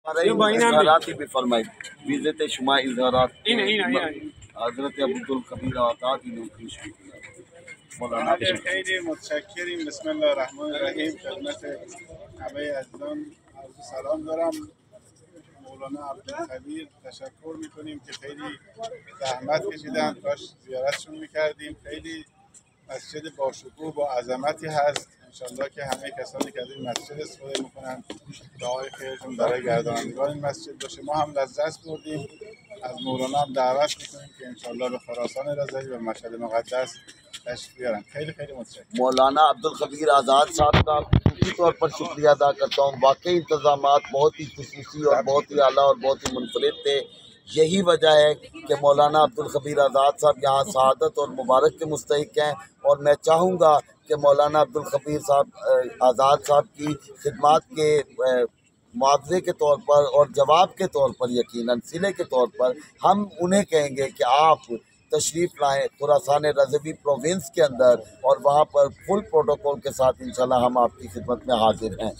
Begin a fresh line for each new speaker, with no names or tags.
इज़हारात भी फरमाई विज़त शुमा इज़हारात हज़रत अब्दुल कबीर आज़ाद मौलाना
خیلی متشکریم. بسم الله الرحمن الرحیم. خدمت همه عزیزان عرض سلام دارم. مولانا عبدالخبیر تشکر میکنیم که خیلی زحمت کشیدن، کاش زیارتشون میکردیم. خیلی مسجد باشکوه با عظمتی هست. انشالله که همه کسانی که از این مسجد استفاده میکنن دعای خیرشون برای گردانندگان این مسجد باشه. ما هم لذت بردیم. از مولانا هم دعوت میکنیم که انشالله به خراسان رضوی و مشهد مقدس تشریف بیارن. خیلی خیلی متشکرم.
मौलाना अब्दुल कबीर आज़ाद साहब का खुशी तौर पर शुक्रिया अदा करता हूँ। वाकई इंतज़ामात बहुत ही खुसूसी और बहुत ही आला और बहुत ही मुनफरिद थे। यही वजह है कि मौलाना अब्दुल कबीर आज़ाद साहब यहाँ सआदत और मुबारक के मुस्तहिक हैं, और मैं चाहूँगा कि मौलाना अब्दुल कबीर साहब आज़ाद साहब की खिदमत के मुआवजे के तौर पर और जवाब के तौर पर, यकीनन सिले के तौर पर हम उन्हें कहेंगे कि आप तशरीफ़ लाएँ खुरासान रज़वी प्रोविंस के अंदर, और वहाँ पर फुल प्रोटोकॉल के साथ इंशाल्लाह हम आपकी खिदमत में हाजिर हैं।